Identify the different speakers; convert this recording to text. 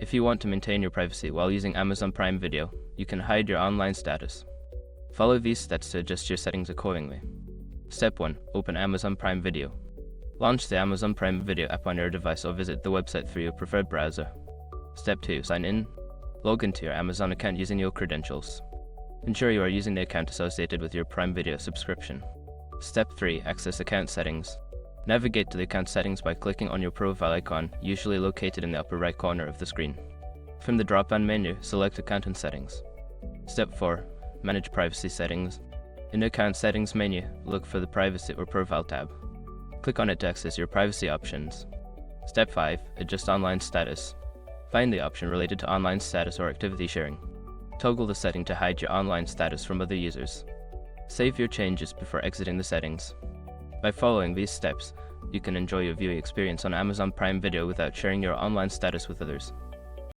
Speaker 1: If you want to maintain your privacy while using Amazon Prime Video, you can hide your online status. Follow these steps to adjust your settings accordingly. Step 1. Open Amazon Prime Video. Launch the Amazon Prime Video app on your device or visit the website through your preferred browser. Step 2. Sign in. Log into your Amazon account using your credentials. Ensure you are using the account associated with your Prime Video subscription. Step 3. Access account settings. Navigate to the account settings by clicking on your profile icon, usually located in the upper right corner of the screen. From the drop-down menu, select Account and Settings. Step 4. Manage privacy settings. In the Account Settings menu, look for the Privacy or Profile tab. Click on it to access your privacy options. Step 5. Adjust online status. Find the option related to online status or activity sharing. Toggle the setting to hide your online status from other users. Save your changes before exiting the settings. By following these steps, you can enjoy your viewing experience on Amazon Prime Video without sharing your online status with others.